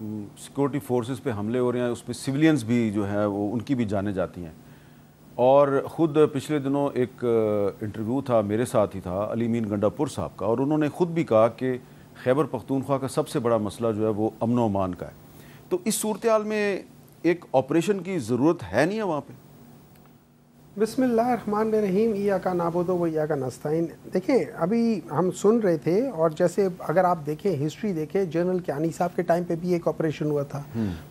Security forces پہ حملے ہو رہے ہیں، اس پہ سویلینز بھی جو ہیں وہ ان کی بھی جانیں جاتی ہیں. اور خود پچھلے دنوں ایک انٹرویو تھا میرے ساتھ ہی تھا علی مین گنڈا پور صاحب کا، اور انہوں نے خود بھی کہا کہ خیبر پختونخوا کا سب سے بڑا مسئلہ جو ہے وہ امن و امان کا ہے. تو اس صورتحال میں ایک آپریشن کی ضرورت ہے نہیں ہے وہاں پہ؟ بسم اللہ الرحمن الرحیم. ایاک نعبد و ایاک نستعین. دیکھیں ابھی ہم سن رہے تھے، اور جیسے اگر آپ دیکھیں ہسٹری دیکھیں، جنرل کیانی صاحب کے ٹائم پہ بھی ایک آپریشن ہوا تھا،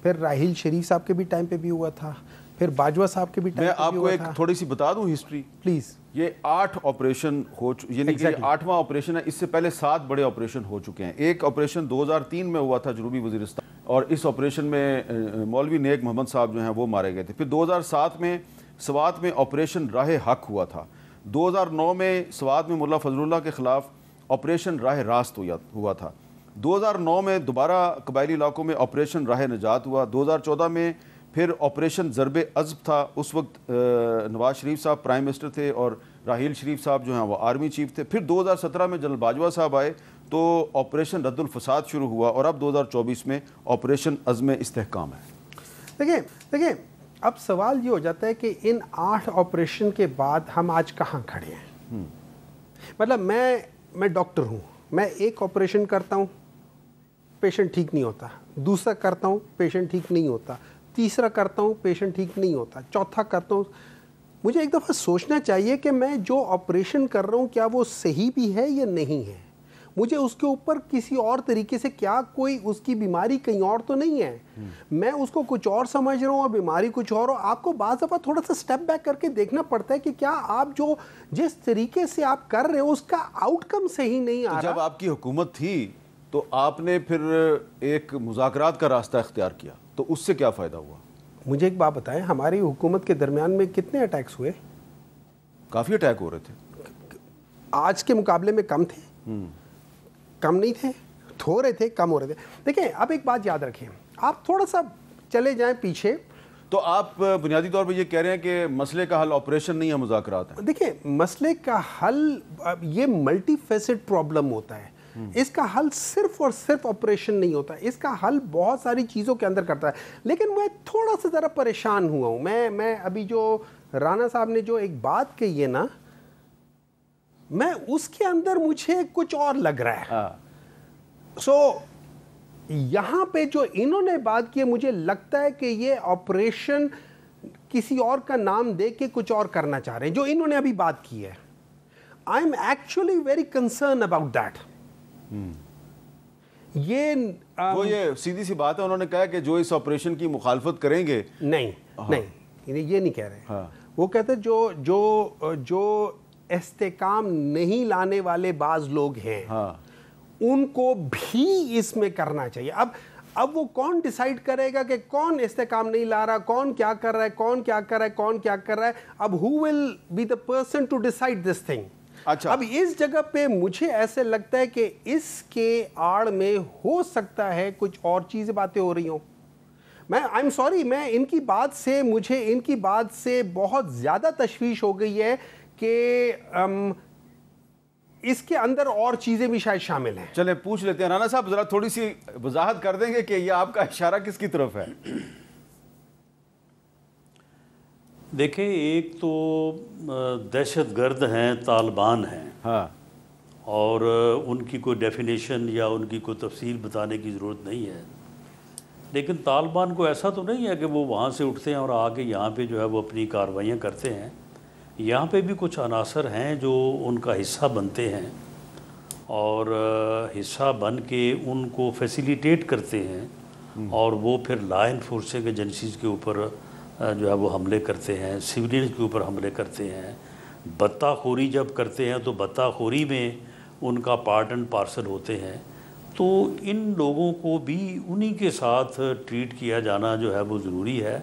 پھر راحیل شریف صاحب کے بھی ٹائم پہ بھی ہوا تھا، پھر باجوہ صاحب کے بھی ٹائم پہ بھی ہوا تھا. میں آپ کو ایک تھوڑی سی بتا دوں ہسٹری پلیز. یہ 8 آپریشن یعنی کہ 8واں آپریشن ہے. اس سے پہلے 7 بڑے آپریشن ہو چکے ہیں. ایک آپریشن 2003 میں ہوا تھا جنوبی وزیرستان، اور اس آپریشن میں مولوی نیک محمد صاحب جو ہیں وہ مارے گئے تھے. پھر 2007 میں سوات میں آپریشن راہ حق ہوا تھا. 2009 میں سوات میں ملا فضل اللہ کے خلاف آپریشن راہ راست ہوا تھا. 2009 میں دوبارہ قبائلی علاقوں میں آپریشن راہ نجات ہوا. 2014 میں پھر آپریشن ضرب عزب تھا. اس وقت نواز شریف صاحب پرائم منسٹر تھے اور راحیل شریف صاحب جو ہیں وہ آرمی چیف تھے. پھر 2017 میں جنرل باجوہ صاحب آئے تو آپریشن رد الفساد شروع ہوا، اور اب 2024 میں آپریشن عزم استحکام ہے. دیکھیں اب سوال یہ ہو جاتا ہے کہ ان 8 آپریشن کے بعد ہم آج کہاں کھڑے ہیں؟ مطلب میں ڈاکٹر ہوں، میں ایک آپریشن کرتا ہوں، پیشنٹ ٹھیک نہیں ہوتا، دوسرا کرتا ہوں، پیشنٹ ٹھیک نہیں ہوتا، تیسرا کرتا ہوں، پیشنٹ ٹھیک نہیں ہوتا، چوتھا کرتا ہوں. مجھے ایک دفعہ سوچنا چاہیے کہ میں جو آپریشن کر رہا ہوں کیا وہ صحیح بھی ہے یا نہیں ہے. مجھے اس کے اوپر کسی اور طریقے سے، کیا کوئی اس کی بیماری کہیں اور تو نہیں ہے، میں اس کو کچھ اور سمجھ رہا ہوں اور بیماری کچھ اور ہو. آپ کو بعض دفعہ تھوڑا سا سٹیپ بیک کر کے دیکھنا پڑتا ہے کہ کیا آپ جس طریقے سے آپ کر رہے ہو اس کا آؤٹ کم صحیح نہیں آ رہا. جب آپ کی حکومت تھی تو آپ نے پھر ایک مذاکرات کا راستہ اختیار کیا، تو اس سے کیا فائدہ ہوا؟ مجھے ایک بات بتائیں، ہماری حکومت کے درمیان میں کتنے اٹیکس ہوئے؟ کافی اٹیک ہو رہے تھے. آج کے مقابلے میں کم تھے؟ کم نہیں تھے، ہو رہے تھے، کم ہو رہے تھے. دیکھیں اب ایک بات یاد رکھیں، آپ تھوڑا سا چلے جائیں پیچھے. تو آپ بنیادی طور پہ یہ کہہ رہے ہیں کہ مسئلے کا حل آپریشن نہیں ہے، مذاکرات ہیں. دیکھیں مسئلے کا حل یہ ملٹی فیسڈ پرابلم ہوتا ہے. اس کا حل صرف اور صرف آپریشن نہیں ہوتا، اس کا حل بہت ساری چیزوں کے اندر کرتا ہے. لیکن میں تھوڑا سا ذرا پریشان ہوا ہوں. میں ابھی جو رانا صاحب نے جو ایک بات کہی ہے نا، میں اس کے اندر مجھے کچھ اور لگ رہا ہے. سو یہاں پہ جو انہوں نے بات کی ہے، مجھے لگتا ہے کہ یہ آپریشن کسی اور کا نام دے کے کچھ اور کرنا چاہ رہے ہیں جو انہوں نے ابھی بات کی ہے. I am actually very concern about that. یہ سیدھی سی بات ہے، انہوں نے کہا کہ جو اس آپریشن کی مخالفت کریں گے. نہیں یہ نہیں کہہ رہے. وہ کہتے جو استحکام نہیں لانے والے بعض لوگ ہیں ان کو بھی اس میں کرنا چاہیے. اب وہ کون ڈیسائیڈ کرے گا کہ کون استحکام نہیں لا رہا، کون کیا کر رہا ہے، کون کیا کر رہا ہے، کون کیا کر رہا ہے. اب who will be the person to decide this thing. اب اس جگہ پہ مجھے ایسے لگتا ہے کہ اس کے آڑ میں ہو سکتا ہے کچھ اور چیزیں باتیں ہو رہی ہوں. میں آئی ایم سوری، میں ان کی بات سے بہت زیادہ تشویش ہو گئی ہے کہ اس کے اندر اور چیزیں بھی شاید شامل ہیں. چلیں پوچھ لیتے ہیں رانا صاحب، ذرا تھوڑی سی وضاحت کر دیں گے کہ یہ آپ کا اشارہ کس کی طرف ہے؟ دیکھیں ایک تو دہشت گرد ہیں، طالبان ہیں، اور ان کی کوئی ڈیفینیشن یا ان کی کوئی تفصیل بتانے کی ضرورت نہیں ہے. لیکن طالبان کو ایسا تو نہیں ہے کہ وہ وہاں سے اٹھتے ہیں اور آگے یہاں پہ جو ہے وہ اپنی کارروائیاں کرتے ہیں. یہاں پہ بھی کچھ عناصر ہیں جو ان کا حصہ بنتے ہیں اور حصہ بن کے ان کو فیسیلیٹیٹ کرتے ہیں، اور وہ پھر لا انفورسنگ ایجنسیز کے اوپر جو ہے وہ حملے کرتے ہیں، سویلینز کے اوپر حملے کرتے ہیں. بطہ خوری جب کرتے ہیں تو بطہ خوری میں ان کا پارٹ اینڈ پارسل ہوتے ہیں. تو ان لوگوں کو بھی انہی کے ساتھ ٹریٹ کیا جانا جو ہے وہ ضروری ہے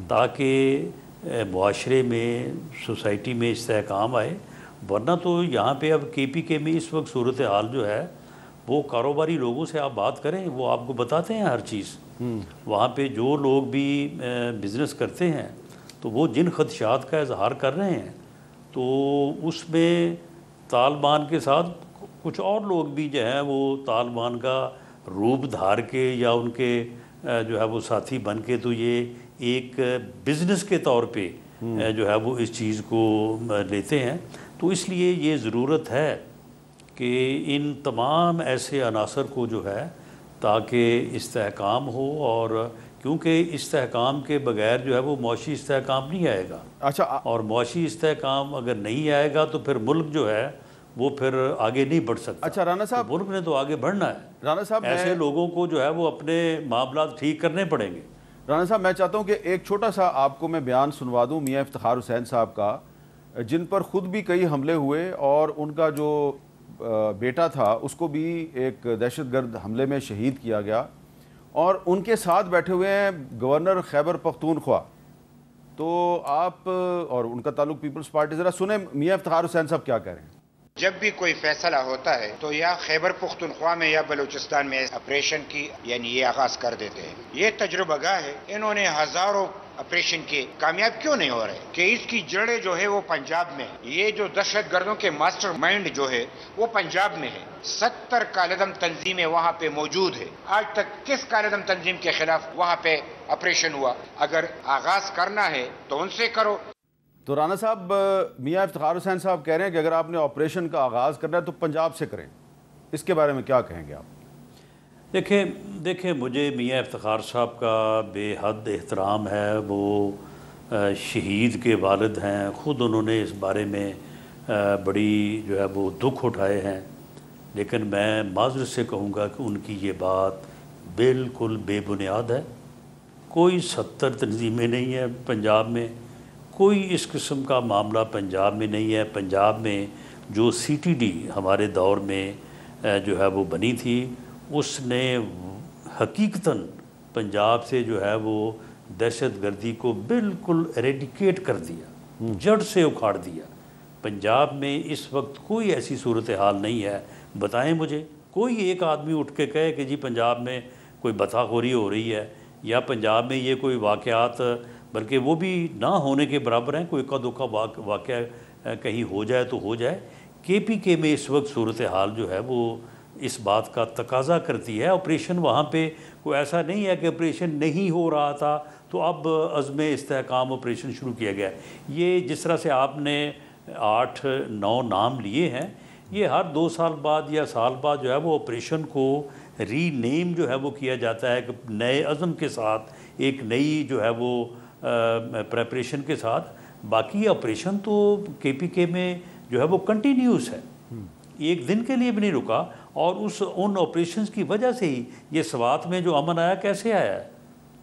تاکہ معاشرے میں، سوسائٹی میں استحکام آئے. ورنہ تو یہاں پہ اب کے پی کے میں اس وقت صورتحال جو ہے وہ کاروباری لوگوں سے آپ بات کریں، وہ آپ کو بتاتے ہیں ہر چیز. وہاں پہ جو لوگ بھی بزنس کرتے ہیں تو وہ جن خدشات کا اظہار کر رہے ہیں، تو اس میں طالبان کے ساتھ کچھ اور لوگ بھی جو ہیں وہ طالبان کا روپ دھار کے یا ان کے جو ہے وہ ساتھی بن کے تو یہ ایک بزنس کے طور پہ جو ہے وہ اس چیز کو لیتے ہیں. تو اس لیے یہ ضرورت ہے کہ ان تمام ایسے عناصر کو جو ہے تاکہ استحکام ہو، اور کیونکہ استحکام کے بغیر جو ہے وہ معاشی استحکام نہیں آئے گا. اچھا، اور معاشی استحکام اگر نہیں آئے گا تو پھر ملک جو ہے وہ پھر آگے نہیں بڑھ سکتا. اچھا رانا صاحب، ملک نے تو آگے بڑھنا ہے. رانا صاحب ایسے لوگوں کو جو ہے وہ اپنے معاملات ٹھیک کرنے پڑیں گے. رانا صاحب میں چاہتا ہوں کہ ایک چھوٹا سا آپ کو میں بیان سنوا دوں میاں افتخار حسین صاحب کا، جن پر خود بھی کئی حملے ہوئے اور ان کا جو بیٹا تھا اس کو بھی ایک دہشت گرد حملے میں شہید کیا گیا، اور ان کے ساتھ بیٹھے ہوئے ہیں گورنر خیبر پختونخوا. تو آپ اور ان کا تعلق پیپلز پارٹی، ذرا سنیں میاں افتخار حسین صاحب کیا کہہ رہے ہیں. جب بھی کوئی فیصلہ ہوتا ہے تو یا خیبر پختونخوا میں یا بلوچستان میں آپریشن کی یہ آغاز کر دیتے ہیں. یہ تجربہ گاہ ہے، انہوں نے ہزاروں آپریشن کیے، کامیاب کیوں نہیں ہو رہے؟ کہ اس کی جڑیں جو ہے وہ پنجاب میں ہے. یہ جو دہشت گردوں کے ماسٹر مائنڈ جو ہے وہ پنجاب میں ہے. 70 کالعدم تنظیمیں وہاں پہ موجود ہے. آج تک کس کالعدم تنظیم کے خلاف وہاں پہ آپریشن ہوا؟ اگر آغاز کرنا ہے تو ان سے کرو. تو رانا صاحب، میاں افتخار حسین صاحب کہہ رہے ہیں کہ اگر آپ نے آپریشن کا آغاز کرنا ہے تو پنجاب سے کریں. اس کے بارے میں کیا کہیں گے آپ؟ دیکھیں مجھے میاں افتخار صاحب کا بے حد احترام ہے. وہ شہید کے والد ہیں، خود انہوں نے اس بارے میں بڑی جو ہے وہ دکھ اٹھائے ہیں. لیکن میں معذرت سے کہوں گا کہ ان کی یہ بات بالکل بے بنیاد ہے. کوئی 70 تنظیمیں نہیں ہیں پنجاب میں، کوئی اس قسم کا معاملہ پنجاب میں نہیں ہے. پنجاب میں جو CTD ہمارے دور میں جو ہے وہ بنی تھی، اس نے حقیقتاً پنجاب سے جو ہے وہ دہشت گردی کو بالکل ایریڈیکیٹ کر دیا، جڑ سے اکھاڑ دیا. پنجاب میں اس وقت کوئی ایسی صورتحال نہیں ہے. بتائیں مجھے کوئی ایک آدمی اٹھ کے کہے کہ جی پنجاب میں کوئی بتا خوری ہو رہی ہے، یا پنجاب میں یہ کوئی واقعات، بلکہ وہ بھی نہ ہونے کے برابر ہیں، کوئی اکا دکا واقعہ کہیں ہو جائے تو ہو جائے. KPK میں اس وقت صورتحال جو ہے وہ اس بات کا تقاضا کرتی ہے. آپریشن وہاں پہ کوئی ایسا نہیں ہے کہ آپریشن نہیں ہو رہا تھا تو اب عزم استحکام آپریشن شروع کیا گیا. یہ جس طرح سے آپ نے 8-9 نام لیے ہیں، یہ ہر 2 سال بعد یا سال بعد جو ہے وہ آپریشن کو ری نیم جو ہے وہ کیا جاتا ہے، کہ نئے عزم کے ساتھ، ایک نئی جو ہے وہ پریپریشن کے ساتھ. باقی آپریشن تو KPK میں جو ہے وہ کنٹینیوس ہے، ایک دن کے لیے بھی نہیں رکا. اور ان آپریشنز کی وجہ سے ہی یہ سوات میں جو امن آیا کیسے آیا ہے.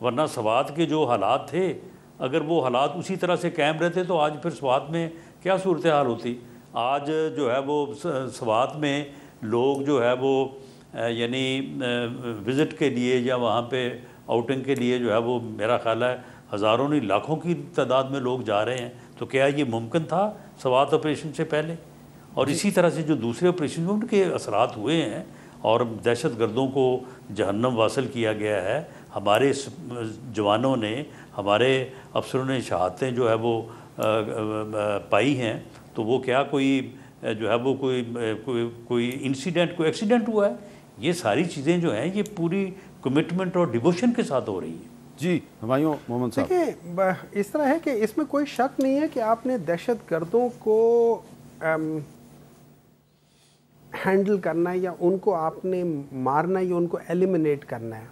ورنہ سوات کے جو حالات تھے، اگر وہ حالات اسی طرح سے قائم رہتے تو آج پھر سوات میں کیا صورتحال ہوتی. آج جو ہے وہ سوات میں لوگ جو ہے وہ یعنی وزٹ کے لیے یا وہاں پہ آؤٹنگ کے لیے جو ہے وہ میرا خیال ہے ہزاروں نہیں لاکھوں کی تعداد میں لوگ جا رہے ہیں. تو کیا یہ ممکن تھا سوات آپریشن سے پہلے؟ اور اسی طرح سے جو دوسرے آپریشن میں ان کے اثرات ہوئے ہیں اور دہشت گردوں کو جہنم واصل کیا گیا ہے. ہمارے جوانوں نے، ہمارے افسروں نے شہادتیں جو ہے وہ پائی ہیں. تو وہ کیا کوئی جو ہے وہ کوئی انسیڈنٹ، کوئی ایکسیڈنٹ ہوا ہے؟ یہ ساری چیزیں جو ہیں یہ پوری کمٹمنٹ اور ڈیووشن کے ساتھ ہو رہی ہیں. جی ہمایوں محمد صاحب، دیکھیں اس طرح ہے کہ اس میں کوئی شک نہیں ہے کہ آپ نے دہشت گردوں کو ہینڈل کرنا ہے، یا ان کو آپ نے مارنا ہے، یا ان کو ایلیمنیٹ کرنا ہے.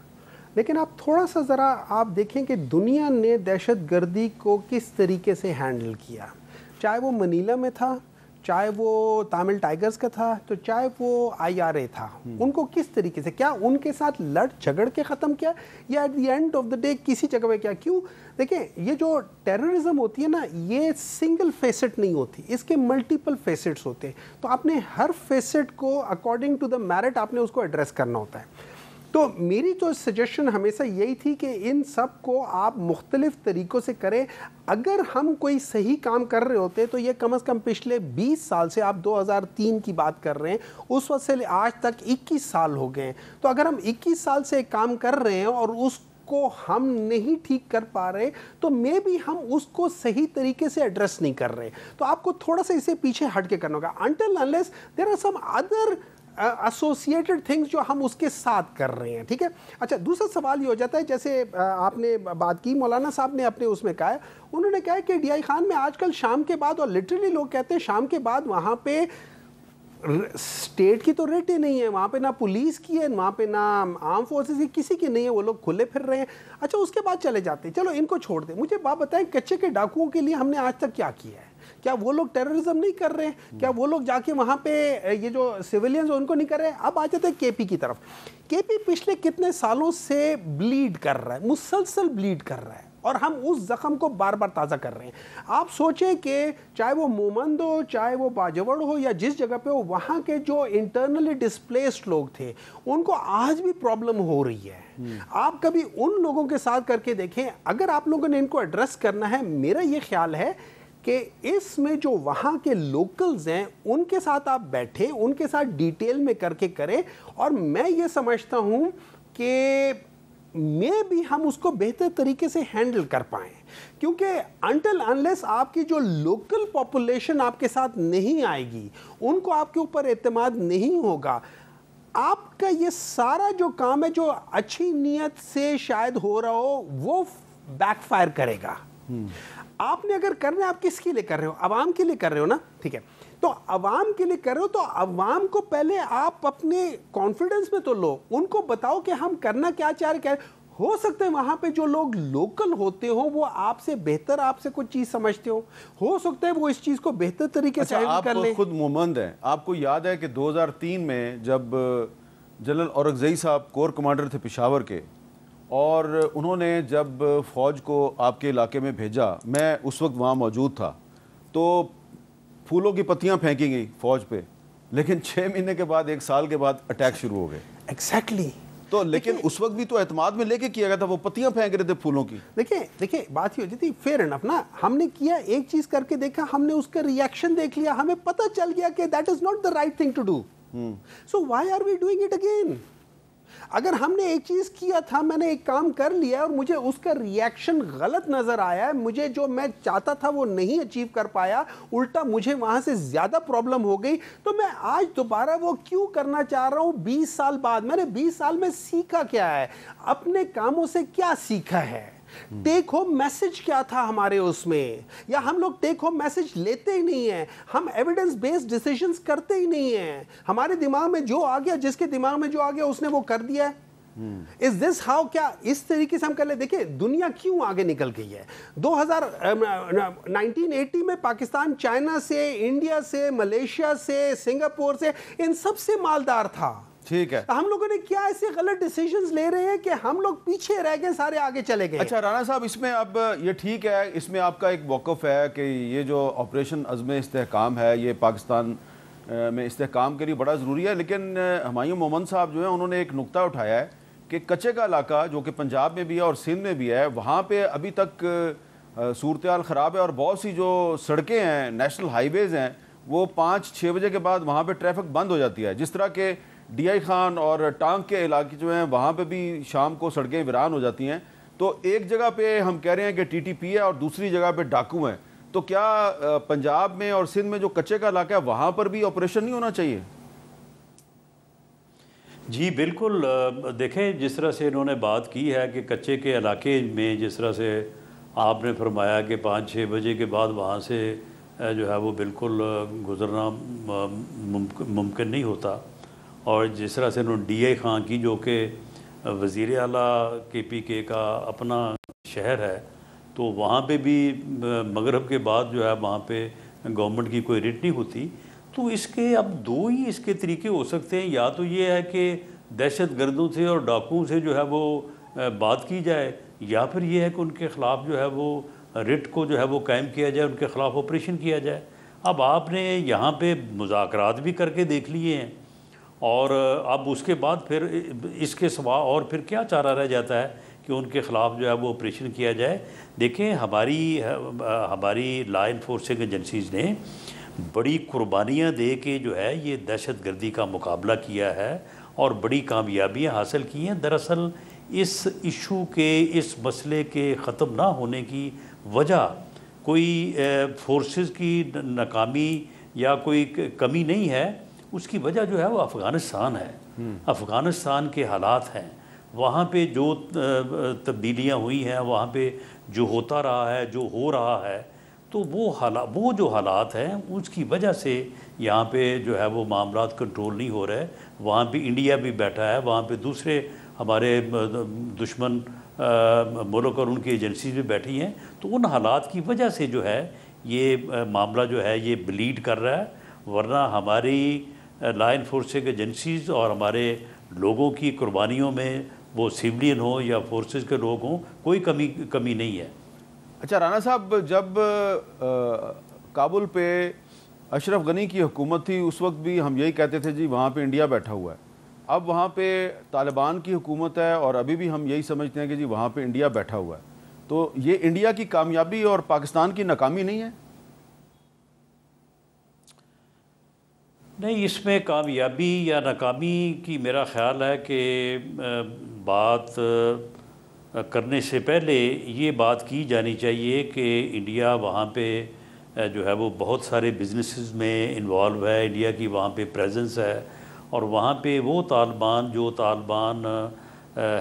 لیکن آپ تھوڑا سا ذرا آپ دیکھیں کہ دنیا نے دہشت گردی کو کس طریقے سے ہینڈل کیا. چاہے وہ منیلا میں تھا، چاہے وہ تامل ٹائیگرز کا تھا، تو چاہے وہ IRA تھا، ان کو کس طریقے سے، کیا ان کے ساتھ لڑ جھگڑ کے ختم کیا، یا at the end of the day کسی جگہ پہ کیا؟ کیوں دیکھیں یہ جو ٹیررزم ہوتی ہے نا، یہ سنگل فیسٹ نہیں ہوتی، اس کے ملٹیپل فیسٹس ہوتے ہیں. تو آپ نے ہر فیسٹ کو اکارڈنگ ٹو دا میرٹ آپ نے اس کو ایڈریس کرنا ہوتا ہے. تو میری جو سجیشن ہمیشہ یہی تھی کہ ان سب کو آپ مختلف طریقوں سے کریں. اگر ہم کوئی صحیح کام کر رہے ہوتے تو یہ کم از کم پچھلے 20 سال سے، آپ 2003 کی بات کر رہے ہیں، اس وقت سے آج تک 21 سال ہو گئے ہیں. تو اگر ہم 21 سال سے کام کر رہے ہیں اور اس کو ہم نہیں ٹھیک کر پا رہے تو مے بی ہم اس کو صحیح طریقے سے ایڈریس نہیں کر رہے. تو آپ کو تھوڑا سا اسے پیچھے ہٹ کے کرنا ہوگا. until unless there are some other associated things جو ہم اس کے ساتھ کر رہے ہیں. ٹھیک ہے. اچھا دوسرا سوال یہ ہو جاتا ہے, جیسے آپ نے بات کی, مولانا صاحب نے اپنے اس میں کہا ہے, انہوں نے کہا ہے کہ ڈی آئی خان میں آج کل شام کے بعد, اور لٹرلی لوگ کہتے ہیں شام کے بعد وہاں پہ اسٹیٹ کی تو ریٹ ہی نہیں ہے, وہاں پہ نہ پولیس کی ہے, وہاں پہ نہ آرم فورسز کی, کسی کی نہیں ہے, وہ لوگ کھلے پھر رہے ہیں. اچھا اس کے بعد چلے جاتے ہیں, چلو ان کو چھوڑ دیں. مجھے بات بتائیں کچے کے ڈاکوؤں کے لیے ہم نے آج تک کیا کیا ہے؟ کیا وہ لوگ ٹیررزم نہیں کر رہے ہیں؟ کیا وہ لوگ جا کے وہاں پہ یہ جو سویلینز ان کو نہیں کر رہے ہیں؟ اب آ جاتے ہیں کے پی کی طرف. کے پی پچھلے کتنے سالوں سے بلیڈ کر رہا ہے, مسلسل بلیڈ کر رہا ہے, اور ہم اس زخم کو بار بار تازہ کر رہے ہیں. آپ سوچیں کہ چاہے وہ مومند ہو, چاہے وہ باجوڑ ہو, یا جس جگہ پہ ہو, وہاں کے جو انٹرنلی ڈسپلیسڈ لوگ تھے ان کو آج بھی پرابلم ہو رہی ہے. آپ کبھی ان لوگوں کے ساتھ کر کے دیکھیں, اگر آپ لوگوں نے ان کو ایڈریس کرنا ہے, میرا یہ خیال ہے کہ اس میں جو وہاں کے لوکلز ہیں ان کے ساتھ آپ بیٹھیں, ان کے ساتھ ڈیٹیل میں کر کے کریں, اور میں یہ سمجھتا ہوں کہ میں بھی ہم اس کو بہتر طریقے سے ہینڈل کر پائیں. کیونکہ انٹل انلیس آپ کی جو لوکل پاپولیشن آپ کے ساتھ نہیں آئے گی, ان کو آپ کے اوپر اعتماد نہیں ہوگا, آپ کا یہ سارا جو کام ہے جو اچھی نیت سے شاید ہو رہا ہو وہ بیک فائر کرے گا. آپ نے اگر کرنا ہے, آپ کس کے لیے کر رہے ہو؟ عوام کے لیے کر رہے ہو نا, ٹھیک ہے. تو عوام کے لیے کر رہے ہو تو عوام کو پہلے آپ اپنے کانفیڈنس میں تو لو, ان کو بتاؤ کہ ہم کرنا کیا چاہ رہے ہیں. ہو سکتا ہے وہاں پہ جو لوگ لوکل ہوتے ہوں وہ آپ سے بہتر آپ سے کوئی چیز سمجھتے ہو سکتا ہے وہ اس چیز کو بہتر طریقے سے ہینڈل کر لیں. آپ خود مومند ہیں, آپ کو یاد ہے کہ 2003 میں جب جنرل اورگزئی صاحب کور کمانڈر تھے پشاور کے, اور انہوں نے جب فوج کو آپ کے علاقے میں بھیجا, میں اس وقت وہاں موجود تھا, تو پھولوں کی پتیاں پھینکی گئی فوج پہ, لیکن 6 مہینے کے بعد, 1 سال کے بعد اٹیک شروع ہو گئے. ایگزیکٹلی. تو لیکن اس وقت بھی تو اعتماد میں لے کے کیا گیا تھا, وہ پتیاں پھینک رہے تھے پھولوں کی. دیکھیں بات یہ ہوتی تھی, فیئر انف نا, ہم نے کیا ایک چیز کر کے دیکھا, ہم نے اس کا ریئیکشن دیکھ لیا, ہمیں پتہ چل گیا کہ that is not the right thing to do. So why are we doing it again? اگر ہم نے ایک چیز کیا تھا, میں نے ایک کام کر لیا اور مجھے اس کا ریئیکشن غلط نظر آیا ہے, مجھے جو میں چاہتا تھا وہ نہیں اچیو کر پایا, الٹا مجھے وہاں سے زیادہ پرابلم ہو گئی, تو میں آج دوبارہ وہ کیوں کرنا چاہ رہا ہوں 20 سال بعد؟ میں نے 20 سال میں سیکھا کیا ہے, اپنے کاموں سے کیا سیکھا ہے, ٹیک ہوم میسج کیا تھا ہمارے اس میں, یا ہم لوگ ٹیک ہوم میسج لیتے ہی نہیں ہیں, ہم ایویڈنس بیسڈ ڈیسیژنز کرتے ہی نہیں ہیں, ہمارے دماغ میں جو آ گیا, جس کے دماغ میں جو آ گیا اس نے وہ کر دیا ہے. Is this how? کیا اس طریقے سے ہم کر لیں؟ دیکھیں دنیا کیوں آگے نکل گئی ہے. 1980 میں پاکستان چائنا سے, انڈیا سے, ملیشیا سے, سنگاپور سے, ان سب سے مالدار تھا. ٹھیک ہے, ہم لوگوں نے کیا ایسے غلط ڈیسیژنز لے رہے ہیں کہ ہم لوگ پیچھے رہ گئے, سارے آگے چلے گئے. اچھا رانا صاحب, اس میں اب یہ ٹھیک ہے, اس میں آپ کا ایک موقف ہے کہ یہ جو آپریشن عزم استحکام ہے یہ پاکستان میں استحکام کے لیے بڑا ضروری ہے, لیکن ہمایوں مومند صاحب جو ہیں انہوں نے ایک نقطہ اٹھایا ہے کہ کچے کا علاقہ جو کہ پنجاب میں بھی ہے اور سندھ میں بھی ہے, وہاں پہ ابھی تک صورتحال خراب ہے, اور بہت سی جو سڑکیں ہیں, نیشنل ہائی ویز ہیں, وہ 5-6 بجے کے بعد وہاں پہ ٹریفک بند ہو جاتی ہے. جس طرح کہ ڈی آئی خان اور ٹانگ کے علاقے جو ہیں وہاں پہ بھی شام کو سڑکیں ویران ہو جاتی ہیں. تو ایک جگہ پہ ہم کہہ رہے ہیں کہ ٹی ٹی پی ہے اور دوسری جگہ پہ ڈاکو ہیں, تو کیا پنجاب میں اور سندھ میں جو کچے کا علاقہ ہے وہاں پر بھی آپریشن نہیں ہونا چاہیے؟ جی بالکل. دیکھیں جس طرح سے انہوں نے بات کی ہے کہ کچے کے علاقے میں, جس طرح سے آپ نے فرمایا کہ 5-6 بجے کے بعد وہاں سے جو ہے وہ بالکل گزرنا ممکن نہیں ہوتا, اور جس طرح سے انہوں نے ڈی آئی خان کی, جو کہ وزیر اعلیٰ کے پی کے کا اپنا شہر ہے, تو وہاں پہ بھی مغرب کے بعد جو ہے وہاں پہ گورنمنٹ کی کوئی ریٹ نہیں ہوتی. تو اس کے اب 2 ہی اس کے طریقے ہو سکتے ہیں, یا تو یہ ہے کہ دہشت گردوں سے اور ڈاکوؤں سے جو ہے وہ بات کی جائے, یا پھر یہ ہے کہ ان کے خلاف جو ہے وہ ریٹ کو جو ہے وہ قائم کیا جائے, ان کے خلاف آپریشن کیا جائے. اب آپ نے یہاں پہ مذاکرات بھی کر کے دیکھ لیے ہیں, اور اب اس کے بعد پھر اس کے سوا اور پھر کیا چارہ رہ جاتا ہے کہ ان کے خلاف جو ہے وہ آپریشن کیا جائے. دیکھیں ہماری لا انفورسنگ ایجنسیز نے بڑی قربانیاں دے کے جو ہے یہ دہشت گردی کا مقابلہ کیا ہے اور بڑی کامیابیاں حاصل کی ہیں. دراصل اس ایشو کے, اس مسئلے کے ختم نہ ہونے کی وجہ کوئی فورسز کی ناکامی یا کوئی کمی نہیں ہے, اس کی وجہ جو ہے وہ افغانستان ہے، افغانستان کے حالات ہیں، وہاں پہ جو تبدیلیاں ہوئی ہیں، وہاں پہ جو ہوتا رہا ہے، جو ہو رہا ہے، تو وہ جو حالات ہیں اس کی وجہ سے یہاں پہ جو ہے وہ معاملات کنٹرول نہیں ہو رہے. وہاں پہ انڈیا بھی بیٹھا ہے، وہاں پہ دوسرے ہمارے دشمن ملک اور ان کی ایجنسیز بھی بیٹھی ہیں، تو ان حالات کی وجہ سے جو ہے یہ معاملہ جو ہے یہ بلیڈ کر رہا ہے. ورنہ ہماری لا انفورسنگ ایجنسیز اور ہمارے لوگوں کی قربانیوں میں، وہ سویلین ہوں یا فورسز کے لوگ ہوں، کوئی کمی نہیں ہے. اچھا رانا صاحب، جب کابل پہ اشرف غنی کی حکومت تھی اس وقت بھی ہم یہی کہتے تھے جی وہاں پہ انڈیا بیٹھا ہوا ہے. اب وہاں پہ طالبان کی حکومت ہے اور ابھی بھی ہم یہی سمجھتے ہیں کہ جی وہاں پہ انڈیا بیٹھا ہوا ہے. تو یہ انڈیا کی کامیابی اور پاکستان کی ناکامی نہیں ہے؟ نہیں، اس میں کامیابی یا ناکامی کی میرا خیال ہے کہ بات کرنے سے پہلے یہ بات کی جانی چاہیے کہ انڈیا وہاں پہ جو ہے وہ بہت سارے بزنسز میں انوالو ہے، انڈیا کی وہاں پہ پریزنس ہے، اور وہاں پہ وہ طالبان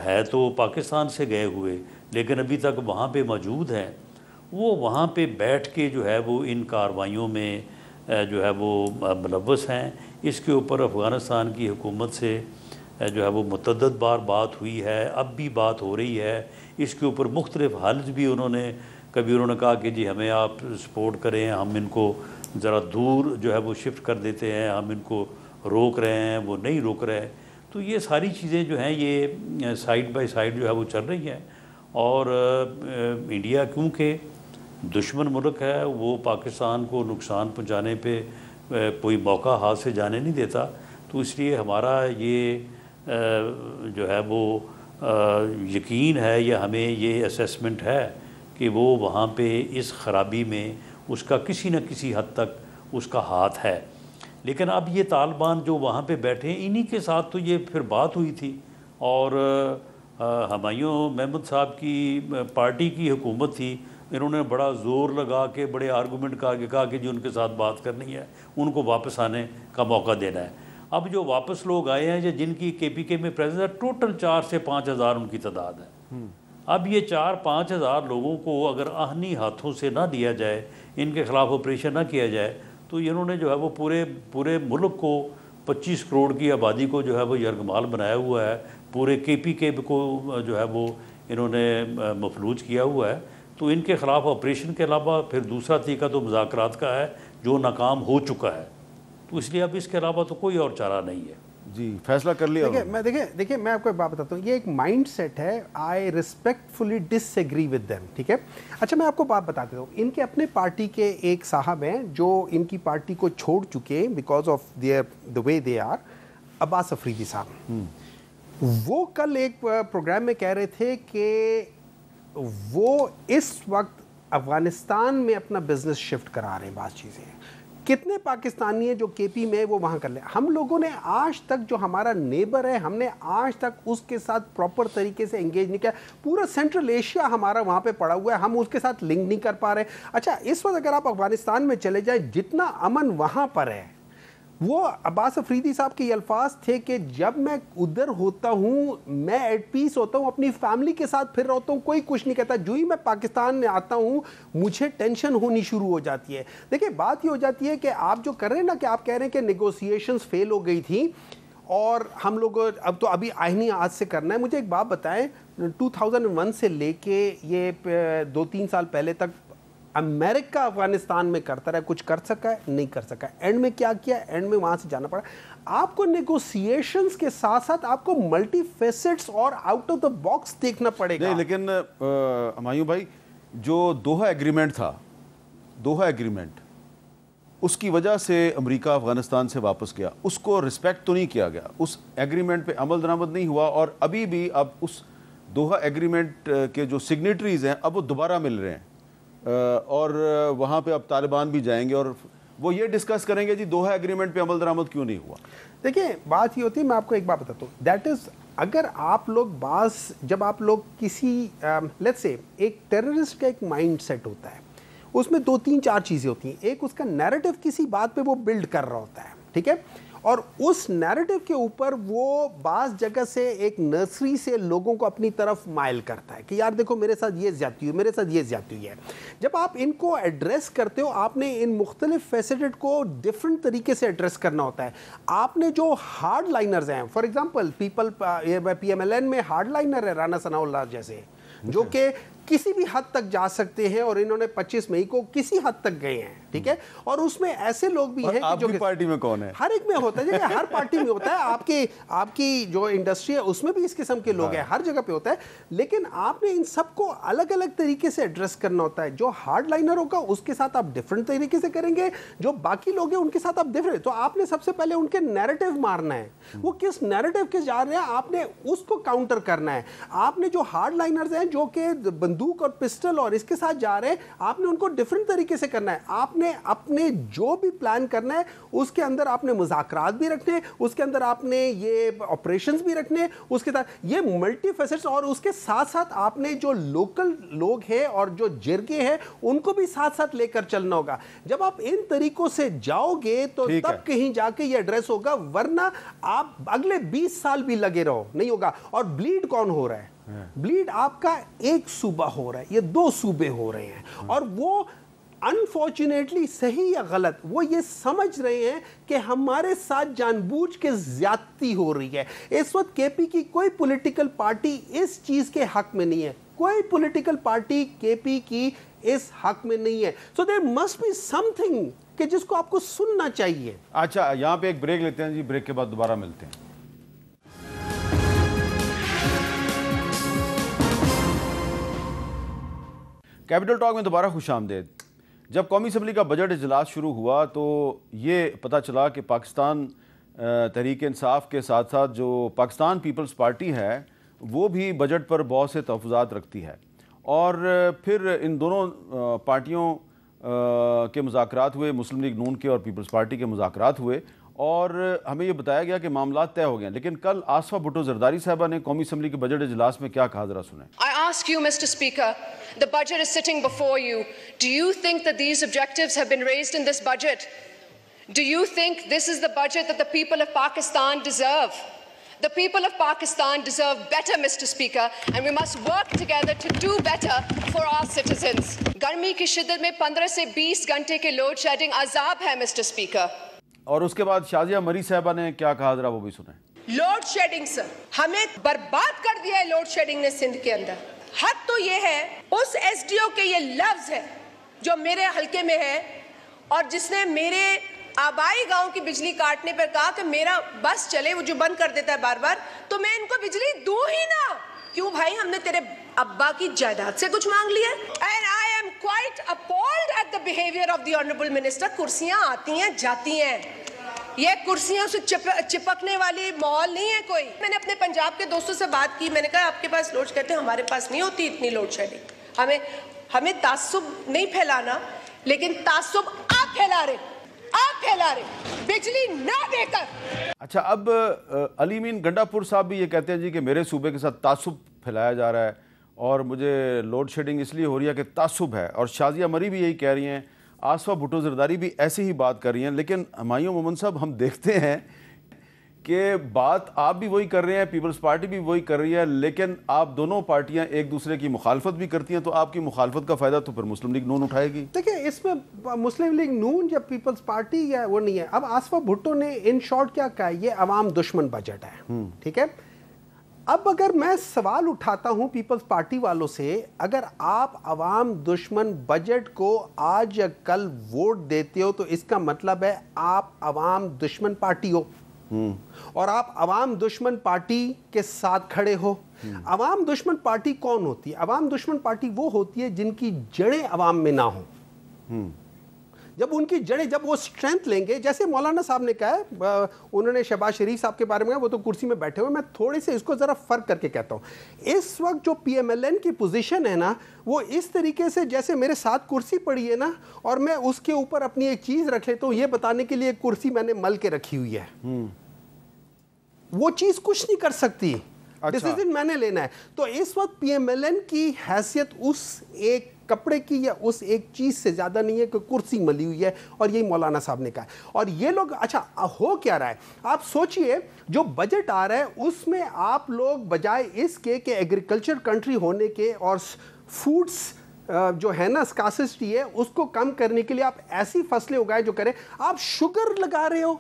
ہے تو پاکستان سے گئے ہوئے لیکن ابھی تک وہاں پہ موجود ہیں، وہ وہاں پہ بیٹھ کے جو ہے وہ ان کارروائیوں میں جو ہے وہ ملوث ہیں. اس کے اوپر افغانستان کی حکومت سے جو ہے وہ متعدد بار بات ہوئی ہے، اب بھی بات ہو رہی ہے. اس کے اوپر مختلف حل بھی کبھی انہوں نے کہا کہ جی ہمیں آپ سپورٹ کریں، ہم ان کو ذرا دور جو ہے وہ شفٹ کر دیتے ہیں، ہم ان کو روک رہے ہیں، وہ نہیں روک رہے. تو یہ ساری چیزیں جو ہیں یہ سائیڈ بائی سائیڈ جو ہے وہ چل رہی ہیں. اور انڈیا کیونکہ دشمن ملک ہے، وہ پاکستان کو نقصان پہنچانے پہ کوئی موقع ہاتھ سے جانے نہیں دیتا. تو اس لیے ہمارا یہ جو ہے وہ یقین ہے یا ہمیں یہ اسیسمنٹ ہے کہ وہ وہاں پہ اس خرابی میں اس کا کسی نہ کسی حد تک اس کا ہاتھ ہے. لیکن اب یہ طالبان جو وہاں پہ بیٹھے ہیں، انہی کے ساتھ تو یہ پھر بات ہوئی تھی، اور ہمایوں محمود صاحب کی پارٹی کی حکومت تھی، انہوں نے بڑا زور لگا کے بڑے آرگومنٹ کہا کہ جو ان کے ساتھ بات کرنی ہے ان کو واپس آنے کا موقع دینا ہے. اب جو واپس لوگ آئے ہیں یا جن کی کے پی کے میں پریزنس ہے، ٹوٹل 4 سے 5 ہزار ان کی تعداد ہے. اب یہ 4-5 ہزار لوگوں کو اگر آہنی ہاتھوں سے نہ دیا جائے، ان کے خلاف آپریشن نہ کیا جائے، تو انہوں نے جو ہے وہ پورے ملک کو 25 کروڑ کی آبادی کو جو ہے وہ یرغمال بنایا ہوا ہے، پورے کے پی کے کو جو ہے وہ انہوں نے مفلوج کیا ہوا ہے. تو ان کے خلاف آپریشن کے علاوہ پھر دوسرا طریقہ تو مذاکرات کا ہے جو ناکام ہو چکا ہے. تو اس لیے اب اس کے علاوہ تو کوئی اور چارہ نہیں ہے. جی فیصلہ کر لیا. دیکھیں میں آپ کو ایک بات بتاتا ہوں، یہ ایک مائنڈ سیٹ ہے. I respectfully disagree with them, ٹھیک ہے. اچھا میں آپ کو بات بتا دیتا ہوں، ان کے اپنے پارٹی کے ایک صاحب ہیں جو ان کی پارٹی کو چھوڑ چکے because of the way they are, Abbas Afridi sahab. وہ کل ایک پروگرام میں کہہ رہے تھے کہ وہ اس وقت افغانستان میں اپنا بزنس شفٹ کرا رہے ہیں. بعض چیزیں کتنے پاکستانی ہیں جو کے پی میں وہ وہاں کر لیں. ہم لوگوں نے آج تک جو ہمارا نیبر ہے، ہم نے آج تک اس کے ساتھ پراپر طریقے سے انگیج نہیں کیا. پورا سینٹرل ایشیا ہمارا وہاں پہ پڑا ہوا ہے، ہم اس کے ساتھ لنک نہیں کر پا رہے. اچھا اس وقت اگر آپ افغانستان میں چلے جائیں، جتنا امن وہاں پر ہے، وہ عباس افریدی صاحب کے یہ الفاظ تھے کہ جب میں ادھر ہوتا ہوں میں ایٹ پیس ہوتا ہوں، اپنی فیملی کے ساتھ پھر رہتا ہوں، کوئی کچھ نہیں کہتا. جو ہی میں پاکستان میں آتا ہوں مجھے ٹینشن ہونی شروع ہو جاتی ہے. دیکھیں بات یہ ہو جاتی ہے کہ آپ جو کر رہے ہیں نا، کہ آپ کہہ رہے ہیں کہ نیگوسیشنز فیل ہو گئی تھی اور ہم لوگ اب تو ابھی آئینی آج سے کرنا ہے. مجھے ایک بات بتائیں، 2001 سے لے کے یہ 2-3 سال پہلے تک امریکہ افغانستان میں کرتا رہا، کچھ کر سکا ہے؟ نہیں کر سکا. اینڈ میں کیا کیا؟ اینڈ میں وہاں سے جانا پڑا. آپ کو نیگوسیشنز کے ساتھ ساتھ آپ کو ملٹی فیسٹس اور آؤٹ آف دا باکس دیکھنا پڑے گا. لیکن ہمایوں بھائی، جو دوحہ ایگریمنٹ تھا، دوحہ ایگریمنٹ، اس کی وجہ سے امریکہ افغانستان سے واپس گیا، اس کو رسپیکٹ تو نہیں کیا گیا، اس ایگریمنٹ پہ عمل درآمد نہیں ہوا، اور ابھی بھی اب اس دوحہ ایگریمنٹ کے جو سگنیٹریز ہیں اب وہ دوبارہ مل رہے ہیں، اور وہاں پہ اب طالبان بھی جائیں گے اور وہ یہ ڈسکس کریں گے جی دوحہ ایگریمنٹ پہ عمل درآمد کیوں نہیں ہوا. دیکھیں بات یہ ہوتی ہے، میں آپ کو ایک بات بتاتا ہوں، دیٹ از اگر آپ لوگ جب آپ لوگ کسی لیٹس سے ایک ٹیررسٹ کا ایک مائنڈ سیٹ ہوتا ہے، اس میں 2-3-4 چیزیں ہوتی ہیں. ایک اس کا نیریٹو کسی بات پہ وہ بلڈ کر رہا ہوتا ہے، ٹھیک ہے، اور اس نیریٹو کے اوپر وہ بعض جگہ سے ایک نرسری سے لوگوں کو اپنی طرف مائل کرتا ہے کہ یار دیکھو میرے ساتھ یہ زیادتی ہوئی، میرے ساتھ یہ زیادتی ہوئی ہے. جب آپ ان کو ایڈریس کرتے ہو آپ نے ان مختلف فیسٹڈ کو ڈفرنٹ طریقے سے ایڈریس کرنا ہوتا ہے. آپ نے جو ہارڈ لائنرز ہیں، for example P M L N میں ہارڈ لائنر ہے رانا ثناء اللہ جیسے، جو کہ کسی بھی حد تک جا سکتے ہیں، اور انہوں نے 25 مئی کو کسی حد تک گئے ہیں، ٹھیک ہے. اور اس میں ایسے لوگ بھی ہیں آپ کی پارٹی میں کون ہے؟ ہر ایک میں ہوتا ہے، ہر پارٹی میں ہوتا ہے. آپ کی جو انڈسٹری ہے اس میں بھی اس قسم کے لوگ ہیں، ہر جگہ پہ ہوتا ہے. لیکن آپ نے ان سب کو الگ الگ طریقے سے ایڈریس کرنا ہوتا ہے. جو ہارڈ لائنر ہوگا اس کے ساتھ آپ ڈفرنٹ طریقے سے کریں گے، جو باقی لوگ ہیں ان کے ساتھ آپ ڈفرنٹ. تو آپ نے سب سے پہلے ان کے نیریٹو مارنا ہے، وہ کس نیریٹو کے جا رہے ہیں آپ نے اس کو کاؤنٹر کرنا ہے. آپ نے جو ہارڈ لائنرز ہیں جو کہ بندوق اور پسٹل اور اس کے ساتھ جا رہے ہیں، آپ نے ان کو ڈفرنٹ طریقے سے کرنا ہے. آپ نے اپنے جو بھی پلان کرنا ہے اس کے اندر آپ نے مذاکرات بھی رکھنے، اس کے اندر آپ نے یہ آپریشنز بھی رکھنے، اس کے ساتھ یہ ملٹی فیسٹس، اور اس کے ساتھ ساتھ آپ نے جو لوکل لوگ ہیں اور جو جرگے ہیں ان کو بھی ساتھ ساتھ لے کر چلنا ہوگا. جب آپ ان طریقوں سے جاؤ گے تو تب کہیں جا کے یہ ایڈریس ہوگا، ورنہ آپ اگلے 20 سال بھی لگے رہو نہیں ہوگا. اور بلیڈ کون ہو رہا ہے؟ بلیڈ آپ کا ایک صوبہ ہو رہا ہے، یہ 2 صوبے ہو رہے ہیں. اور وہ انفارچونیٹلی صحیح یا غلط وہ یہ سمجھ رہے ہیں کہ ہمارے ساتھ جان بوجھ کے زیادتی ہو رہی ہے. اس وقت کے پی کی کوئی پولیٹیکل پارٹی اس چیز کے حق میں نہیں ہے، کوئی پولیٹیکل پارٹی کے پی کی اس حق میں نہیں ہے. So there must be something کہ جس کو آپ کو سننا چاہیے. اچھا یہاں پہ ایک بریک لیتے ہیں جی، بریک کے بعد دوبارہ ملتے ہیں. کیپٹل ٹاک میں دوبارہ خوش آمدید. جب قومی اسمبلی کا بجٹ اجلاس شروع ہوا تو یہ پتہ چلا کہ پاکستان تحریک انصاف کے ساتھ ساتھ جو پاکستان پیپلز پارٹی ہے وہ بھی بجٹ پر بہت سے تحفظات رکھتی ہے. اور پھر ان دونوں پارٹیوں کے مذاکرات ہوئے، مسلم لیگ نون کے اور پیپلز پارٹی کے مذاکرات ہوئے، اور ہمیں یہ بتایا گیا کہ معاملات طے ہو گئے ہیں. لیکن کل آصفہ بھٹو زرداری صاحبہ نے قومی اسمبلی کے بجٹ اجلاس میں کیا کہا، ذرا سنیں. I ask you, Mr. Speaker, the budget is sitting before you. Do you think that these objectives have been raised in this budget? Do you think this is the budget that the people of Pakistan deserve? The people of Pakistan deserve better, Mr. Speaker, and we must work together to do better for our citizens. Garmi ki shiddat mein 15 se 20 ghante ke load shedding azab hai, Mr. Speaker. اور اس کے بعد شازیہ مری صاحبہ نے کیا کہا، ذرا وہ بھی سنیں. لوڈ شیڈنگ سر ہمیں برباد کر دیا ہے لوڈ شیڈنگ نے سندھ کے اندر. حد تو یہ ہے اس ایس ڈی او کے یہ لفظ ہے جو میرے حلقے میں ہے اور جس نے میرے آبائی گاؤں کی بجلی کاٹنے پر کہا کہ میرا بس چلے، وہ جو بند کر دیتا ہے بار بار، تو میں ان کو بجلی دوں ہی نہ. کیوں بھائی، ہم نے تیرے ابا کی جائیداد سے کچھ مانگ لیا؟ And I am quite appalled at the behavior of the honorable minister. کرسیاں آتی ہیں جاتی ہیں، یہ کرسیوں سے چپکنے والی ماحول نہیں ہے کوئی. میں نے اپنے پنجاب کے دوستوں سے بات کی، میں نے کہا آپ کے پاس لوڈ، کہتے ہیں ہمارے پاس نہیں ہوتی اتنی لوڈ شیڈنگ. ہمیں تعصب نہیں پھیلانا، لیکن تعصب آپ پھیلا رہے بجلی نہ دے کر. اچھا اب علی مین گنڈا پور صاحب بھی یہ کہتے ہیں جی کہ میرے صوبے کے ساتھ تعصب پھیلایا جا رہا ہے اور مجھے لوڈ شیڈنگ اس لیے ہو رہی ہے کہ تعصب ہے. اور شازیہ مری بھی یہی کہہ رہی ہیں، آصفہ بھٹو زرداری بھی ایسے ہی بات کر رہی ہیں. لیکن ہمایوں مومن صاحب ہم دیکھتے ہیں کہ بات آپ بھی وہی کر رہے ہیں، پیپلز پارٹی بھی وہی کر رہی ہے، لیکن آپ دونوں پارٹیاں ایک دوسرے کی مخالفت بھی کرتی ہیں، تو آپ کی مخالفت کا فائدہ تو پھر مسلم لیگ نون اٹھائے گی. دیکھیں اس میں مسلم لیگ نون یا پیپلز پارٹی یا وہ نہیں ہے. اب آصفہ بھٹو نے ان شارٹ کیا کہا، یہ عوام دشمن بجٹ ہے، ٹھیک ہے. اب اگر میں سوال اٹھاتا ہوں پیپلز پارٹی والوں سے، اگر آپ عوام دشمن بجٹ کو آج یا کل ووٹ دیتے ہو تو اس کا مطلب ہے آپ عوام دشمن پارٹی ہو اور آپ عوام دشمن پارٹی کے ساتھ کھڑے ہو. عوام دشمن پارٹی کون ہوتی ہے؟ عوام دشمن پارٹی وہ ہوتی ہے جن کی جڑیں عوام میں نہ ہوں. جب ان کی جڑیں، جب وہ سٹرینتھ لیں گے، جیسے مولانا صاحب نے کہا ہے، انہوں نے شہباز شریف صاحب کے بارے میں کہا، وہ تو کرسی میں بیٹھے ہوئے، میں تھوڑے سے اس کو ذرا فرق کر کے کہتا ہوں. اس وقت جو پی ایم ایل این کی پوزیشن ہے نا، وہ اس طریقے سے جیسے میرے ساتھ کرسی پڑی ہے نا اور میں اس کے اوپر اپنی ایک چیز رکھ لیتا ہوں، یہ بتانے کے لیے ایک کرسی میں نے مل کے رکھی ہوئی ہے، وہ چیز کچھ نہیں کر سکتی، ڈیسیژن میں نے لینا ہے. تو اس وقت پی ایم ایل این کی حیثیت اس ایک کپڑے کی یا اس ایک چیز سے زیادہ نہیں ہے کہ کرسی ملی ہوئی ہے, اور یہی مولانا صاحب نے کہا ہے. اور یہ لوگ اچھا ہو کیا رہا ہے, آپ سوچئے جو بجٹ آ رہا ہے اس میں آپ لوگ بجائے اس کے کہ ایگریکلچر کنٹری ہونے کے اور فوڈس جو ہے نا اسکاسسٹی ہے اس کو کم کرنے کے لیے آپ ایسی فصلیں اگائیں جو کریں, آپ شوگر لگا رہے ہو.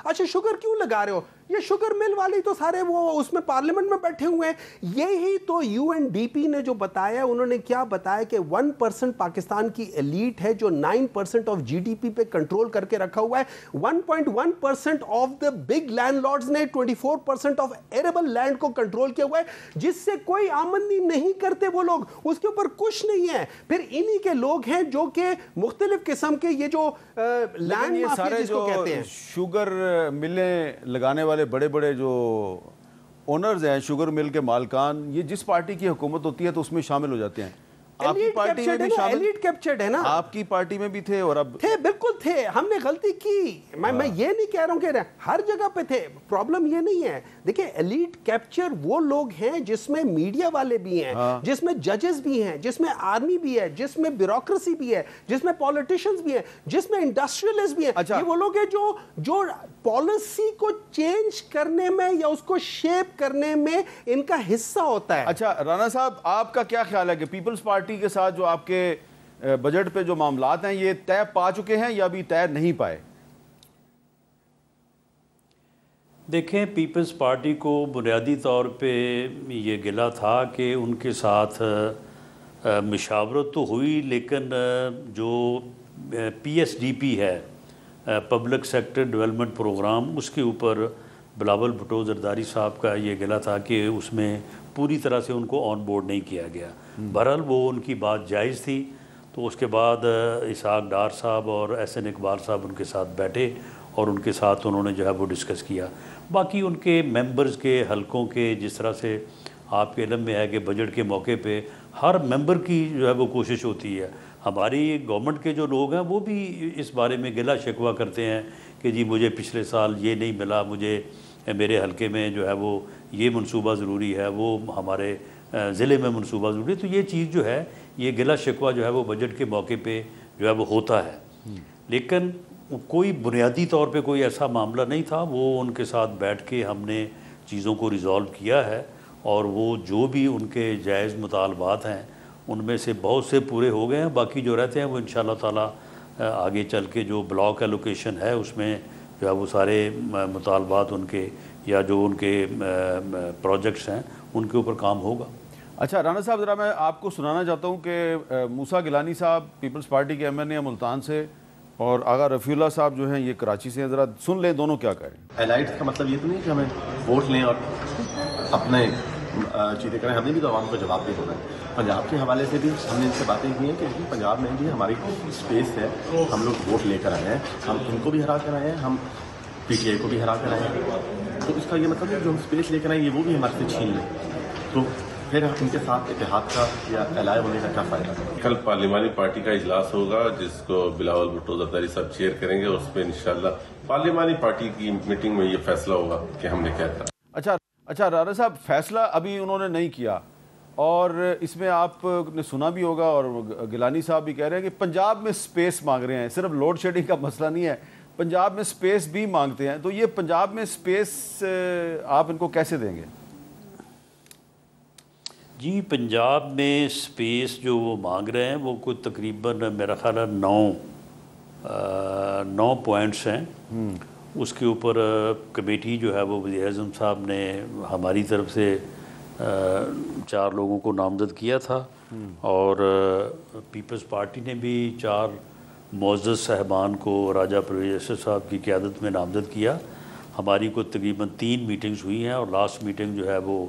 اچھا شوگر کیوں لگا رہے ہو؟ یہ شوگر مل والے تو سارے وہ اس میں پارلیمنٹ میں بیٹھے ہوئے ہیں. یہی تو UNDP نے جو بتایا, انہوں نے کیا بتایا کہ 1% پاکستان کی ایلیٹ ہے جو 9% آف GDP پہ کنٹرول کر کے رکھا ہوا ہے. 1.1% of the big land lords نے 24% آف ایریبل لینڈ کو کنٹرول کیا ہوا ہے, جس سے کوئی آمدنی نہیں کرتے وہ لوگ, اس کے اوپر کچھ نہیں ہے. پھر انہی کے لوگ ہیں جو کہ مختلف قسم کے یہ جو لینڈ مافیا جس کو کہتے ہیں, شوگر ملیں لگانے والے بڑے بڑے جو اونرز ہیں, شوگر مل کے مالکان, یہ جس پارٹی کی حکومت ہوتی ہے تو اس میں شامل ہو جاتے ہیں. آپ کی پارٹی میں بھی شامل, ایلیٹ کیپچرڈ ہے نا, آپ کی پارٹی میں بھی تھے اور اب تھے, بالکل تھے. ہم نے غلطی کی, میں یہ نہیں کہہ رہا ہوں کہ ہر جگہ پہ تھے, پرابلم یہ نہیں ہے. دیکھیں ایلیٹ کیپچر وہ لوگ ہیں جس میں میڈیا والے بھی ہیں, جس میں ججز بھی ہیں, جس میں آرمی بھی ہے, جس میں بیوروکریسی بھی ہے, جس میں پولیٹیشنز بھی ہیں, جس میں انڈسٹریلسٹ بھی ہیں. یہ وہ لوگ ہیں جو پالیسی کو چینج کرنے میں یا اس کو شیپ کرنے میں ان کا حصہ ہوتا ہے. اچھا رانا صاحب, آپ کا کیا خیال ہے کہ پیپلز پارٹی کے ساتھ جو آپ کے بجٹ پہ جو معاملات ہیں یہ طے پا چکے ہیں یا ابھی طے نہیں پائے؟ دیکھیں پیپلز پارٹی کو بنیادی طور پہ یہ گلہ تھا کہ ان کے ساتھ مشاورت تو ہوئی, لیکن جو PSDP ہے پبلک سیکٹر ڈیولپمنٹ پروگرام, اس کے اوپر بلاول بھٹو زرداری صاحب کا یہ گلہ تھا کہ اس میں پوری طرح سے ان کو آن بورڈ نہیں کیا گیا. بہرحال وہ ان کی بات جائز تھی, تو اس کے بعد اسحاق ڈار صاحب اور SN اقبال صاحب ان کے ساتھ بیٹھے اور ان کے ساتھ انہوں نے جو ہے وہ ڈسکس کیا. باقی ان کے ممبرز کے حلقوں کے, جس طرح سے آپ کے علم میں ہے کہ بجٹ کے موقع پہ ہر ممبر کی جو ہے وہ کوشش ہوتی ہے. ہماری گورنمنٹ کے جو لوگ ہیں وہ بھی اس بارے میں گلہ شکوہ کرتے ہیں کہ جی مجھے پچھلے سال یہ نہیں ملا, مجھے میرے حلقے میں جو ہے وہ یہ منصوبہ ضروری ہے, وہ ہمارے ضلع میں منصوبہ ضروری ہے. تو یہ چیز جو ہے, یہ گلہ شکوہ جو ہے وہ بجٹ کے موقع پہ جو ہے وہ ہوتا ہے, لیکن کوئی بنیادی طور پہ کوئی ایسا معاملہ نہیں تھا. وہ ان کے ساتھ بیٹھ کے ہم نے چیزوں کو ریزالو کیا ہے, اور وہ جو بھی ان کے جائز مطالبات ہیں ان میں سے بہت سے پورے ہو گئے ہیں. باقی جو رہتے ہیں وہ انشاءاللہ تعالیٰ آگے چل کے جو بلاک ایلوکیشن ہے اس میں جو ہے وہ سارے مطالبات ان کے یا جو ان کے پروجیکٹس ہیں ان کے اوپر کام ہوگا. اچھا رانا صاحب, ذرا میں آپ کو سنانا چاہتا ہوں کہ موسیٰ گیلانی صاحب پیپلز پارٹی کے MNA ملتان سے, اور آغا رفیع اللہ صاحب جو ہیں یہ کراچی سے ہیں. ذرا سن لیں دونوں کیا کہہ رہے ہیں. الائٹس کا مطلب یہ تو نہیں کہ ہمیں ووٹ لیں اور اپنے چیزیں کریں, ہمیں بھی تو عوام کو جواب دے ہونا ہے. پنجاب کے حوالے سے بھی ہم نے ان سے باتیں کی ہیں کہ پنجاب میں بھی ہماری اسپیس ہے, ہم لوگ ووٹ لے کر آئے ہیں, ہم ان کو بھی ہرا کر آئے ہیں, ہم PTI کو بھی ہرا کر آئے ہیں. تو اس کا یہ مطلب ہے جو ہم اسپیس لے کر آئے ہیں یہ وہ بھی ہمارے سے چھین لیں, تو پھر ان کے ساتھ اتحاد کا یا الائے ہونے کا کیا فائدہ. کل پارلیمانی پارٹی کا اجلاس ہوگا جس کو بلاول بھٹو زرداری صاحب چیئر کریں گے, اس پہ انشاءاللہ پارلیمانی پارٹی کی میٹنگ میں یہ فیصلہ ہوگا کہ ہم نے کیا تھا. اچھا رانا صاحب, فیصلہ ابھی انہوں نے نہیں کیا, اور اس میں آپ نے سنا بھی ہوگا اور گیلانی صاحب بھی کہہ رہے ہیں کہ پنجاب میں سپیس مانگ رہے ہیں. صرف لوڈ شیڈنگ کا مسئلہ نہیں ہے, پنجاب میں سپیس بھی مانگتے ہیں. تو یہ پنجاب میں سپیس آپ ان کو کیسے دیں گے؟ جی پنجاب میں سپیس جو وہ مانگ رہے ہیں وہ کوئی تقریباً میرا خیال ہے 9 پوائنٹس ہیں. اس کے اوپر کمیٹی جو ہے وہ وزیر اعظم صاحب نے ہماری طرف سے 4 لوگوں کو نامزد کیا تھا, اور پیپلز پارٹی نے بھی 4 معزز صاحبان کو راجہ پرویز احسن صاحب کی قیادت میں نامزد کیا. ہماری کو تقریباً 3 میٹنگز ہوئی ہیں, اور لاسٹ میٹنگ جو ہے وہ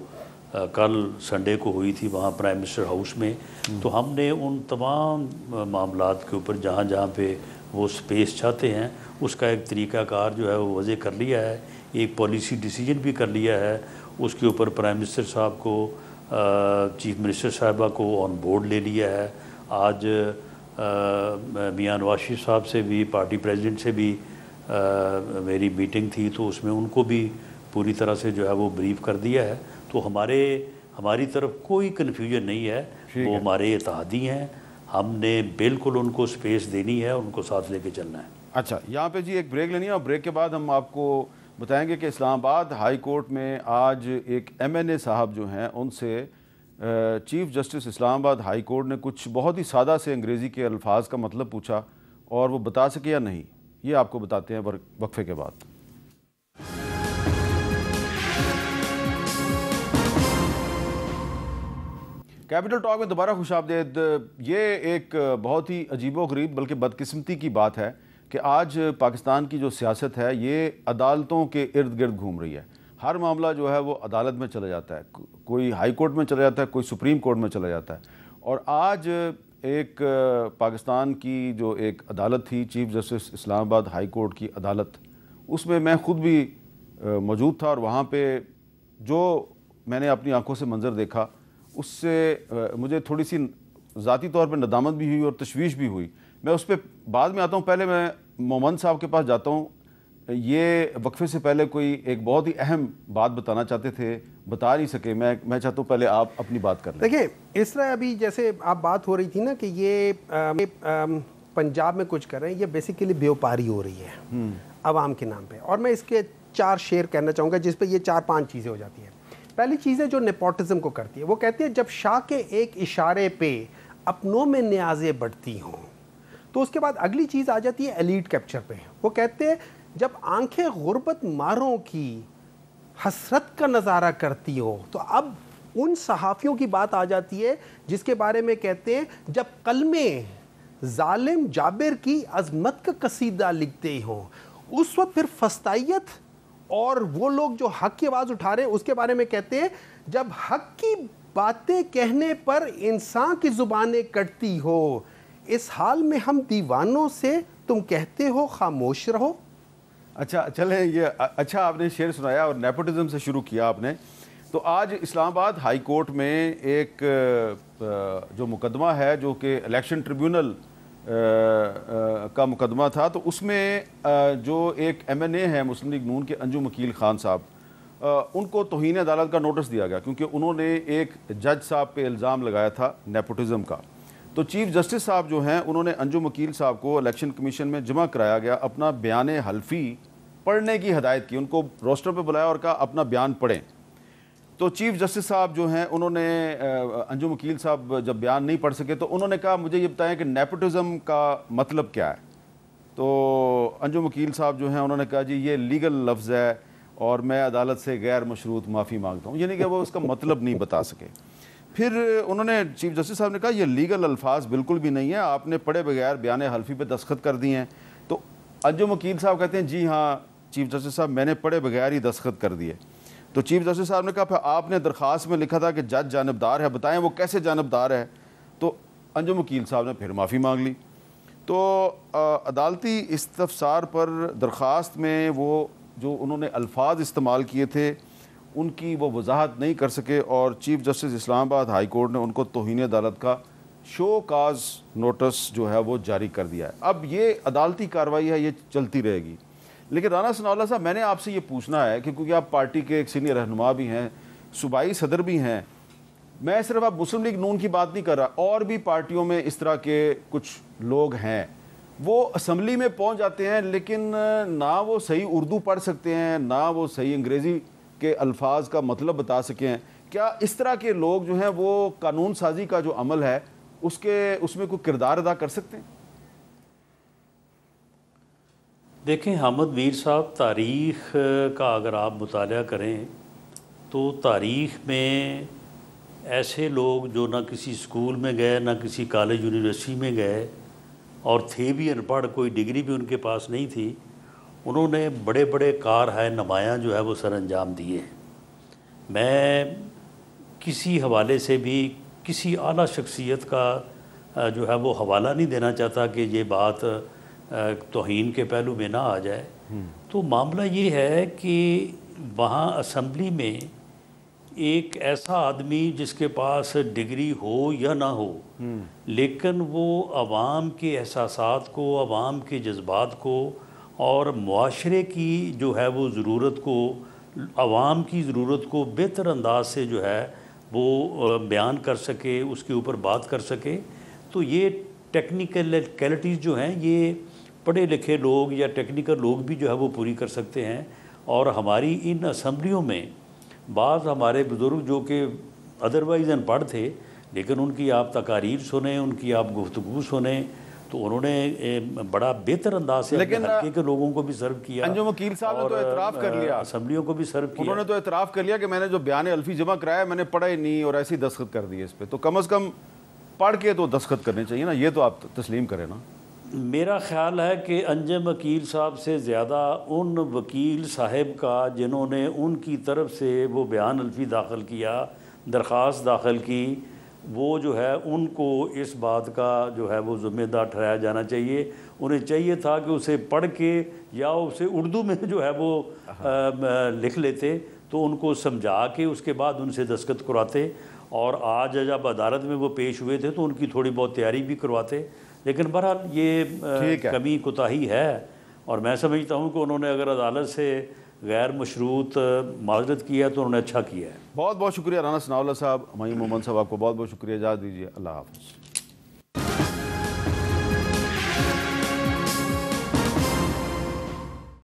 کل سنڈے کو ہوئی تھی وہاں پرائم منسٹر ہاؤس میں. تو ہم نے ان تمام معاملات کے اوپر جہاں جہاں پہ وہ سپیس چاہتے ہیں اس کا ایک طریقہ کار جو ہے وہ وضع کر لیا ہے, ایک پالیسی ڈیسیجن بھی کر لیا ہے. اس کے اوپر پرائم منسٹر صاحب کو, چیف منسٹر صاحبہ کو آن بورڈ لے لیا ہے. آج میاں نواز شریف صاحب سے بھی, پارٹی پریزیڈنٹ سے بھی میری میٹنگ تھی, تو اس میں ان کو بھی پوری طرح سے جو ہے وہ بریف کر دیا ہے. تو ہماری طرف کوئی کنفیوژن نہیں ہے, وہ ہمارے اتحادی ہیں. ہم نے بالکل ان کو سپیس دینی ہے، ان کو ساتھ لے کے چلنا ہے۔ اچھا، یہاں پہ جی ایک بریک لینی ہے، اور بریک کے بعد ہم آپ کو بتائیں گے کہ اسلام آباد ہائی کورٹ میں آج ایک MNA صاحب جو ہیں ان سے چیف جسٹس اسلام آباد ہائی کورٹ نے کچھ بہت ہی سادہ سے انگریزی کے الفاظ کا مطلب پوچھا، اور وہ بتا سکے یا نہیں، یہ آپ کو بتاتے ہیں وقفے کے بعد۔ کیپٹل ٹاک میں دوبارہ خوش آمدید۔ یہ ایک بہت ہی عجیب و غریب بلکہ بدقسمتی کی بات ہے کہ آج پاکستان کی جو سیاست ہے یہ عدالتوں کے ارد گرد گھوم رہی ہے۔ ہر معاملہ جو ہے وہ عدالت میں چلا جاتا ہے، کوئی ہائی کورٹ میں چلا جاتا ہے، کوئی سپریم کورٹ میں چلا جاتا ہے۔ اور آج ایک پاکستان کی جو ایک عدالت تھی، چیف جسٹس اسلام آباد ہائی کورٹ کی عدالت، اس میں خود بھی موجود تھا، اور وہاں پہ جو میں نے اپنی آنکھوں سے منظر دیکھا اس سے مجھے تھوڑی سی ذاتی طور پہ ندامت بھی ہوئی اور تشویش بھی ہوئی۔ میں اس پہ بعد میں آتا ہوں، پہلے میں مومن صاحب کے پاس جاتا ہوں۔ یہ وقفے سے پہلے کوئی ایک بہت ہی اہم بات بتانا چاہتے تھے، بتا نہیں سکے۔ میں چاہتا ہوں پہلے آپ اپنی بات کر لیں۔ دیکھیں، اس طرح ابھی جیسے آپ بات ہو رہی تھی نا کہ یہ پنجاب میں کچھ کر رہے ہیں، یہ بیسیکلی بیوپاری ہو رہی ہے عوام کے نام پہ، اور میں اس کے 4 شعر کہنا چاہوں گا جس پہ یہ 4-5 چیزیں ہو جاتی ہیں۔ پہلی چیز ہے جو نیپوٹزم کو کرتی ہے، وہ کہتے ہیں جب شاہ کے ایک اشارے پہ اپنوں میں نیازیں بڑھتی ہوں، تو اس کے بعد اگلی چیز آ جاتی ہے ایلیٹ کیپچر پہ۔ وہ کہتے ہیں جب آنکھیں غربت ماروں کی حسرت کا نظارہ کرتی ہو، تو اب ان صحافیوں کی بات آ جاتی ہے جس کے بارے میں کہتے ہیں جب قلمیں ظالم جابر کی عظمت کا قصیدہ لکھتے ہوں، اس وقت پھر فسطائیت اور وہ لوگ جو حق کی آواز اٹھا رہے ہیں اس کے بارے میں کہتے ہیں جب حق کی باتیں کہنے پر انسان کی زبانیں کٹتی ہو، اس حال میں ہم دیوانوں سے تم کہتے ہو خاموش رہو۔ اچھا چلیں، یہ اچھا آپ نے شعر سنایا اور نیپوٹزم سے شروع کیا آپ نے۔ تو آج اسلام آباد ہائی کورٹ میں ایک جو مقدمہ ہے جو کہ الیکشن ٹریبیونل کا مقدمہ تھا، تو اس میں جو ایک MNA ہے مسلم لیگ نون کے انجم وکیل خان صاحب، ان کو توہین عدالت کا نوٹس دیا گیا کیونکہ انہوں نے ایک جج صاحب پہ الزام لگایا تھا نیپوٹزم کا۔ تو چیف جسٹس صاحب جو ہیں انہوں نے انجم وکیل صاحب کو الیکشن کمیشن میں جمع کرایا گیا، اپنا بیان حلفی پڑھنے کی ہدایت کی، ان کو روسٹر پہ بلایا اور کہا اپنا بیان پڑھیں۔ تو چیف جسٹس صاحب جو ہیں انہوں نے انجم وکیل صاحب جب بیان نہیں پڑھ سکے تو انہوں نے کہا مجھے یہ بتائیں کہ نیپوٹزم کا مطلب کیا ہے۔ تو انجم وکیل صاحب جو ہیں انہوں نے کہا جی یہ لیگل لفظ ہے اور میں عدالت سے غیر مشروط معافی مانگتا ہوں، یعنی کہ وہ اس کا مطلب نہیں بتا سکے۔ پھر انہوں نے چیف جسٹس صاحب نے کہا یہ لیگل الفاظ بالکل بھی نہیں ہے، آپ نے پڑھے بغیر بیان حلفی پہ دستخط کر دیے ہیں۔ تو انجم وکیل صاحب کہتے ہیں جی ہاں چیف جسٹس صاحب میں نے پڑھے بغیر ہی دستخط کر دیے۔ تو چیف جسٹس صاحب نے کہا پھر آپ نے درخواست میں لکھا تھا کہ جج جانبدار ہے، بتائیں وہ کیسے جانبدار ہے؟ تو انجم وکیل صاحب نے پھر معافی مانگ لی۔ تو عدالتی استفسار پر درخواست میں وہ جو انہوں نے الفاظ استعمال کیے تھے ان کی وہ وضاحت نہیں کر سکے، اور چیف جسٹس اسلام آباد ہائی کورٹ نے ان کو توہین عدالت کا شو کاز نوٹس جو ہے وہ جاری کر دیا ہے۔ اب یہ عدالتی کارروائی ہے، یہ چلتی رہے گی۔ لیکن رانا ثناءاللہ صاحب میں نے آپ سے یہ پوچھنا ہے کہ کیونکہ آپ پارٹی کے ایک سینئر رہنما بھی ہیں، صوبائی صدر بھی ہیں، میں صرف اب مسلم لیگ نون کی بات نہیں کر رہا، اور بھی پارٹیوں میں اس طرح کے کچھ لوگ ہیں، وہ اسمبلی میں پہنچ جاتے ہیں لیکن نہ وہ صحیح اردو پڑھ سکتے ہیں، نہ وہ صحیح انگریزی کے الفاظ کا مطلب بتا سکیں ہیں۔ کیا اس طرح کے لوگ جو ہیں وہ قانون سازی کا جو عمل ہے اس میں کوئی کردار ادا کر سکتے ہیں؟ دیکھیں حامد میر صاحب، تاریخ کا اگر آپ مطالعہ کریں تو تاریخ میں ایسے لوگ جو نہ کسی اسکول میں گئے نہ کسی کالج یونیورسٹی میں گئے اور تھے بھی ان پڑھ، کوئی ڈگری بھی ان کے پاس نہیں تھی، انہوں نے بڑے بڑے کار نمایاں جو ہے وہ سر انجام دیے ہیں۔ میں کسی حوالے سے بھی کسی اعلیٰ شخصیت کا جو ہے وہ حوالہ نہیں دینا چاہتا کہ یہ بات توہین کے پہلو میں نہ آ جائے۔ تو معاملہ یہ ہے کہ وہاں اسمبلی میں ایک ایسا آدمی جس کے پاس ڈگری ہو یا نہ ہو، لیکن وہ عوام کے احساسات کو، عوام کے جذبات کو اور معاشرے کی جو ہے وہ ضرورت کو، عوام کی ضرورت کو بہتر انداز سے جو ہے وہ بیان کر سکے، اس کے اوپر بات کر سکے، تو یہ ٹیکنیکلٹیز جو ہیں یہ پڑھے لکھے لوگ یا ٹیکنیکل لوگ بھی جو ہے وہ پوری کر سکتے ہیں. اور ہماری ان اسمبلیوں میں بعض ہمارے بزرگ جو کہ ادروائز ان پڑھ تھے لیکن ان کی آپ تقاریر سنیں, ان کی آپ گفتگو سنیں, تو انہوں نے بڑا بہتر انداز سے اپنے حلقے کے لوگوں کو بھی سرو کیا. انجم وکیل صاحب نے تو اعتراف کر لیا, اسمبلیوں کو بھی سرو کیا. انہوں نے تو اعتراف کر لیا کہ میں نے جو بیان الفی جمع کرایا میں نے پڑھا ہی نہیں اور ایسے ہی دستخط کر دیے اس پہ. تو کم از کم پڑھ کے تو دستخط کرنے چاہیے نا, یہ تو آپ تسلیم کریں نا. میرا خیال ہے کہ انجم وکیل صاحب سے زیادہ ان وکیل صاحب کا جنہوں نے ان کی طرف سے وہ بیان الفی داخل کیا, درخواست داخل کی, وہ جو ہے ان کو اس بات کا جو ہے وہ ذمہ دار ٹھہرایا جانا چاہیے. انہیں چاہیے تھا کہ اسے پڑھ کے یا اسے اردو میں جو ہے وہ لکھ لیتے تو ان کو سمجھا کے اس کے بعد ان سے دستخط کرواتے. اور آج جب عدالت میں وہ پیش ہوئے تھے تو ان کی تھوڑی بہت تیاری بھی کرواتے. لیکن بہرحال یہ کمی کوتاہی ہے, اور میں سمجھتا ہوں کہ انہوں نے اگر عدالت سے غیر مشروط معذرت کی ہے تو انہوں نے اچھا کیا ہے. بہت بہت شکریہ رانا ثناء اللہ صاحب. ہمایوں مومن صاحب آپ کو بہت بہت شکریہ. اجازت دیجیے, اللہ حافظ.